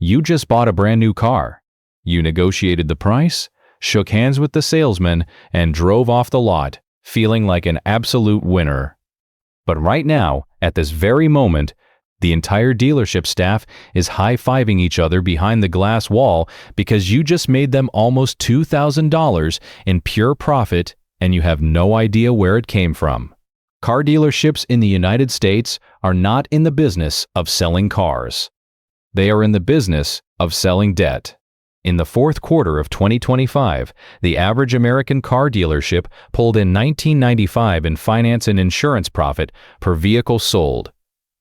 You just bought a brand new car. You negotiated the price, shook hands with the salesman, and drove off the lot, feeling like an absolute winner. But right now, at this very moment, the entire dealership staff is high-fiving each other behind the glass wall because you just made them almost $2,000 in pure profit and you have no idea where it came from. Car dealerships in the United States are not in the business of selling cars. They are in the business of selling debt. In the fourth quarter of 2025, the average American car dealership pulled in $19.95 in finance and insurance profit per vehicle sold,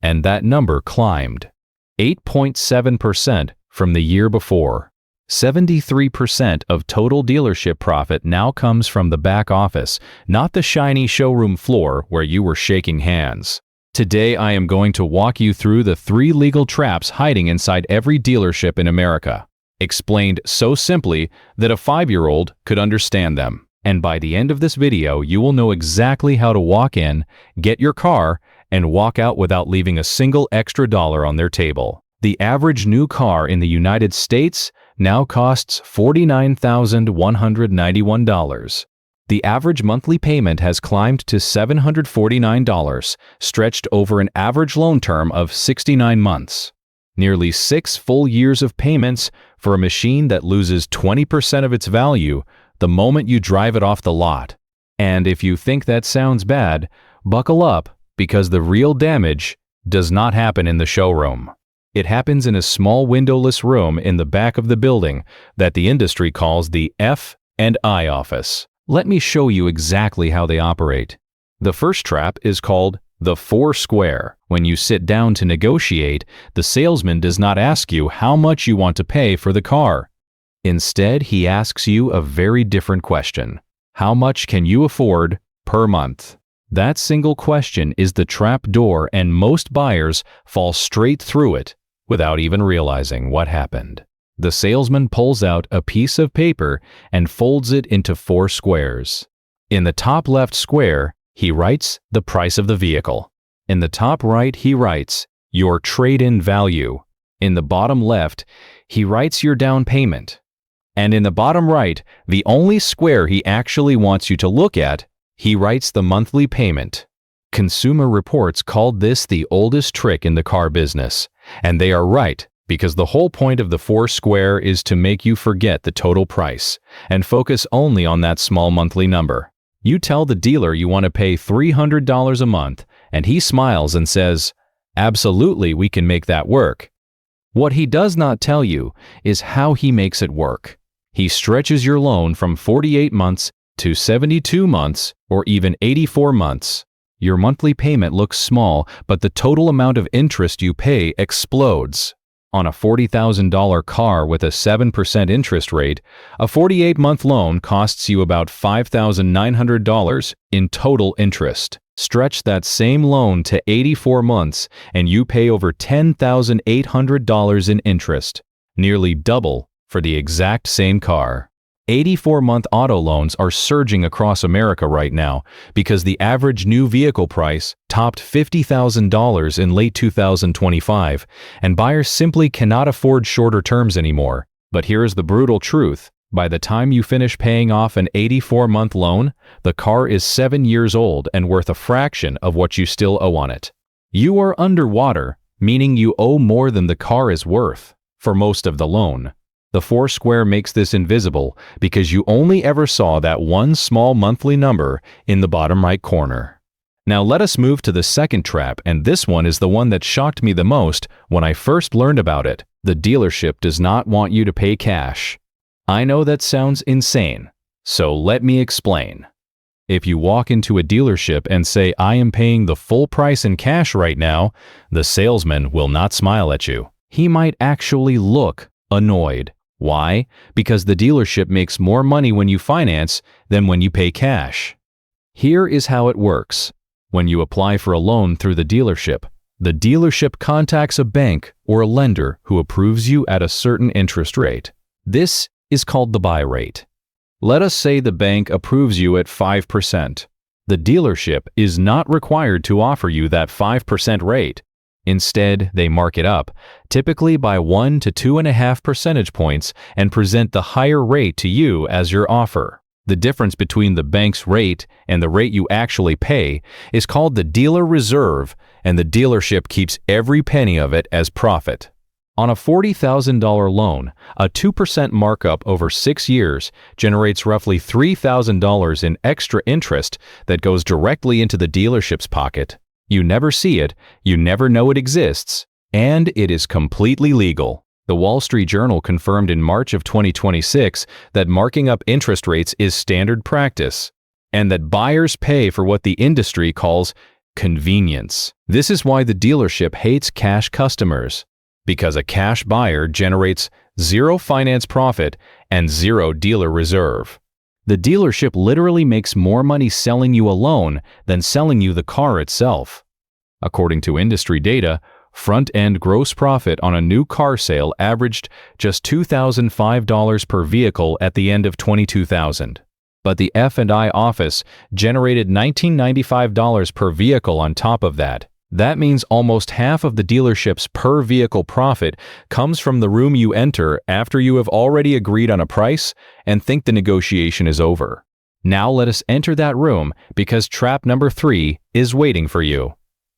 and that number climbed 8.7% from the year before. 73% of total dealership profit now comes from the back office, not the shiny showroom floor where you were shaking hands. Today I am going to walk you through the 3 legal traps hiding inside every dealership in America, explained so simply that a 5-year-old could understand them. And by the end of this video, you will know exactly how to walk in, get your car, and walk out without leaving a single extra dollar on their table. The average new car in the United States now costs $49,191. The average monthly payment has climbed to $749, stretched over an average loan term of 69 months. Nearly 6 full years of payments for a machine that loses 20% of its value the moment you drive it off the lot. And if you think that sounds bad, buckle up, because the real damage does not happen in the showroom. It happens in a small windowless room in the back of the building that the industry calls the F&I office. Let me show you exactly how they operate. The first trap is called the 4 square. When you sit down to negotiate, the salesman does not ask you how much you want to pay for the car. Instead, he asks you a very different question. How much can you afford per month? That single question is the trap door, and most buyers fall straight through it without even realizing what happened. The salesman pulls out a piece of paper and folds it into 4 squares. In the top left square, he writes the price of the vehicle. In the top right, he writes your trade-in value. In the bottom left, he writes your down payment. And in the bottom right, the only square he actually wants you to look at, he writes the monthly payment. Consumer Reports called this the oldest trick in the car business. And they are right, because the whole point of the 4 square is to make you forget the total price and focus only on that small monthly number. You tell the dealer you want to pay $300 a month, and he smiles and says, "Absolutely, we can make that work." What he does not tell you is how he makes it work. He stretches your loan from 48 months to 72 months or even 84 months. Your monthly payment looks small, but the total amount of interest you pay explodes. On a $40,000 car with a 7% interest rate, a 48-month loan costs you about $5,900 in total interest. Stretch that same loan to 84 months and you pay over $10,800 in interest, nearly double for the exact same car. 84-month auto loans are surging across America right now because the average new vehicle price topped $50,000 in late 2025, and buyers simply cannot afford shorter terms anymore. But here is the brutal truth. By the time you finish paying off an 84-month loan, the car is 7 years old and worth a fraction of what you still owe on it. You are underwater, meaning you owe more than the car is worth for most of the loan. The 4 square makes this invisible because you only ever saw that one small monthly number in the bottom right corner. Now let us move to the second trap, and this one is the one that shocked me the most when I first learned about it. The dealership does not want you to pay cash. I know that sounds insane, so let me explain. If you walk into a dealership and say, "I am paying the full price in cash right now," the salesman will not smile at you. He might actually look annoyed. Why? Because the dealership makes more money when you finance than when you pay cash. Here is how it works. When you apply for a loan through the dealership contacts a bank or a lender who approves you at a certain interest rate. This is called the buy rate. Let us say the bank approves you at 5%. The dealership is not required to offer you that 5% rate. Instead, they mark it up, typically by 1 to 2.5 percentage points, and present the higher rate to you as your offer. The difference between the bank's rate and the rate you actually pay is called the dealer reserve, and the dealership keeps every penny of it as profit. On a $40,000 loan, a 2% markup over 6 years generates roughly $3,000 in extra interest that goes directly into the dealership's pocket. You never see it, you never know it exists, and it is completely legal. The Wall Street Journal confirmed in March of 2026 that marking up interest rates is standard practice, and that buyers pay for what the industry calls convenience. This is why the dealership hates cash customers, because a cash buyer generates zero finance profit and zero dealer reserve. The dealership literally makes more money selling you a loan than selling you the car itself. According to industry data, front-end gross profit on a new car sale averaged just $2,005 per vehicle at the end of 2000. But the F&I office generated $1,995 per vehicle on top of that. That means almost half of the dealership's per vehicle profit comes from the room you enter after you have already agreed on a price and think the negotiation is over. Now let us enter that room because trap number 3 is waiting for you.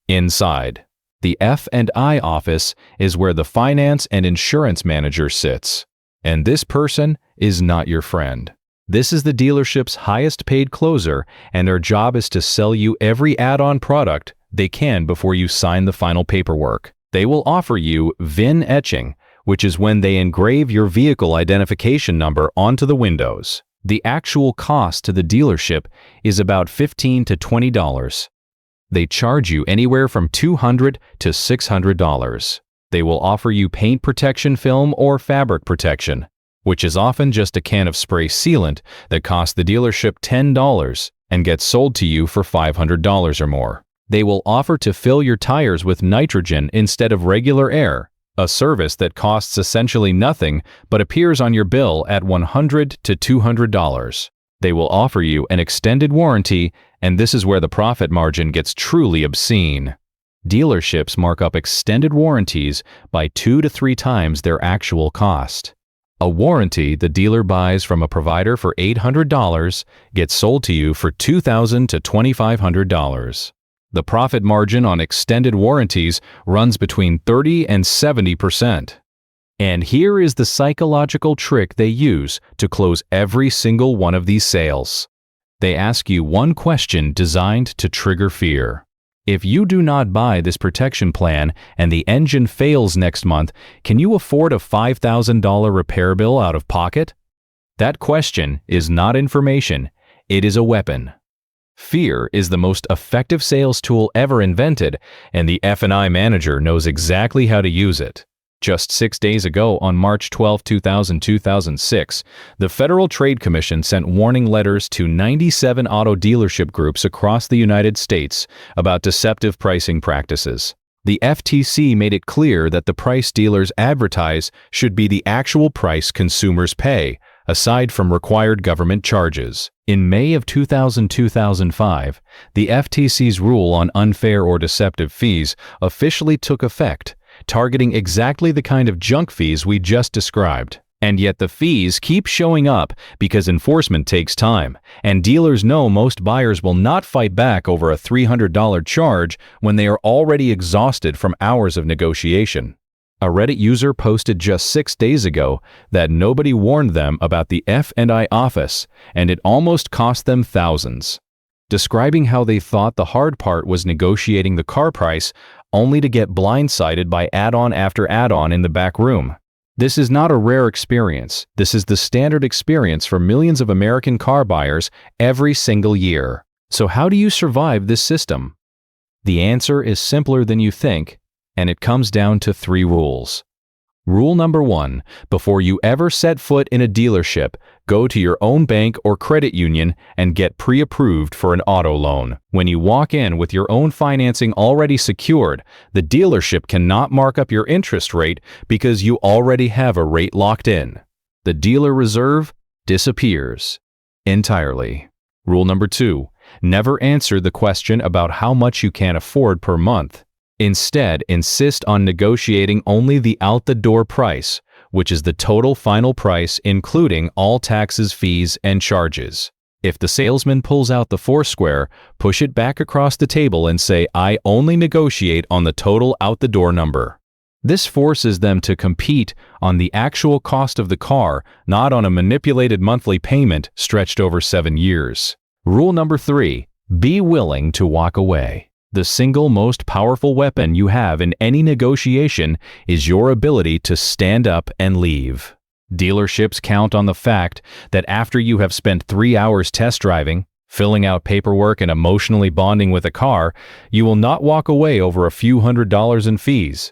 Inside. The F&I office is where the finance and insurance manager sits. And this person is not your friend. This is the dealership's highest paid closer, and their job is to sell you every add-on product they can before you sign the final paperwork. They will offer you VIN etching, which is when they engrave your vehicle identification number onto the windows. The actual cost to the dealership is about $15 to $20. They charge you anywhere from $200 to $600. They will offer you paint protection film or fabric protection, which is often just a can of spray sealant that costs the dealership $10 and gets sold to you for $500 or more. They will offer to fill your tires with nitrogen instead of regular air, a service that costs essentially nothing but appears on your bill at $100 to $200. They will offer you an extended warranty, and this is where the profit margin gets truly obscene. Dealerships mark up extended warranties by 2 to 3 times their actual cost. A warranty the dealer buys from a provider for $800 gets sold to you for $2,000 to $2,500. The profit margin on extended warranties runs between 30 and 70%. And here is the psychological trick they use to close every single one of these sales. They ask you one question designed to trigger fear. If you do not buy this protection plan and the engine fails next month, can you afford a $5,000 repair bill out of pocket? That question is not information, it is a weapon. Fear is the most effective sales tool ever invented, and the F&I manager knows exactly how to use it. Just 6 days ago, on March 12, 2006, the Federal Trade Commission sent warning letters to 97 auto dealership groups across the United States about deceptive pricing practices. The FTC made it clear that the price dealers advertise should be the actual price consumers pay, aside from required government charges. In May of 2005, the FTC's rule on unfair or deceptive fees officially took effect, targeting exactly the kind of junk fees we just described. And yet the fees keep showing up because enforcement takes time, and dealers know most buyers will not fight back over a $300 charge when they are already exhausted from hours of negotiation. A Reddit user posted just 6 days ago that nobody warned them about the F&I office, and it almost cost them thousands. Describing how they thought the hard part was negotiating the car price, only to get blindsided by add-on after add-on in the back room. This is not a rare experience. This is the standard experience for millions of American car buyers every single year. So how do you survive this system? The answer is simpler than you think, and it comes down to 3 rules. Rule number 1, before you ever set foot in a dealership, go to your own bank or credit union and get pre-approved for an auto loan. When you walk in with your own financing already secured, the dealership cannot mark up your interest rate because you already have a rate locked in. The dealer reserve disappears entirely. Rule number 2, never answer the question about how much you can afford per month. Instead, insist on negotiating only the out-the-door price, which is the total final price including all taxes, fees, and charges. If the salesman pulls out the Foursquare, push it back across the table and say, "I only negotiate on the total out-the-door number." This forces them to compete on the actual cost of the car, not on a manipulated monthly payment stretched over 7 years. Rule number 3, be willing to walk away. The single most powerful weapon you have in any negotiation is your ability to stand up and leave. Dealerships count on the fact that after you have spent 3 hours test driving, filling out paperwork, and emotionally bonding with a car, you will not walk away over a few $100s in fees.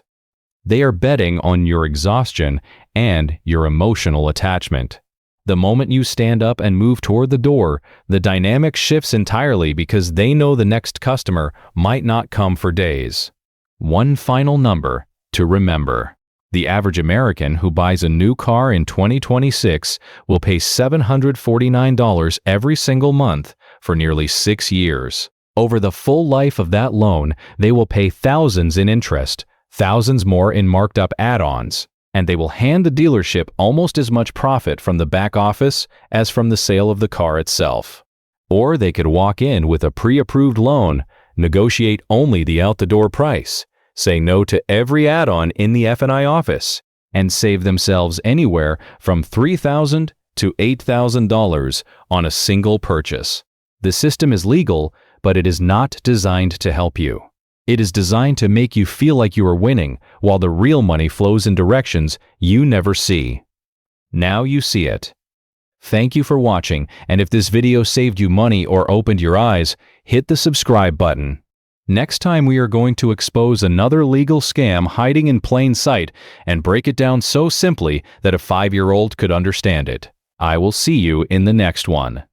They are betting on your exhaustion and your emotional attachment. The moment you stand up and move toward the door, the dynamic shifts entirely because they know the next customer might not come for days. One final number to remember. The average American who buys a new car in 2026 will pay $749 every single month for nearly 6 years. Over the full life of that loan, they will pay thousands in interest, thousands more in marked up add-ons, and they will hand the dealership almost as much profit from the back office as from the sale of the car itself. Or they could walk in with a pre-approved loan, negotiate only the out-the-door price, say no to every add-on in the F&I office, and save themselves anywhere from $3,000 to $8,000 on a single purchase. The system is legal, but it is not designed to help you. It is designed to make you feel like you are winning, while the real money flows in directions you never see. Now you see it. Thank you for watching, and if this video saved you money or opened your eyes, hit the subscribe button. Next time we are going to expose another legal scam hiding in plain sight and break it down so simply that a 5-year-old could understand it. I will see you in the next one.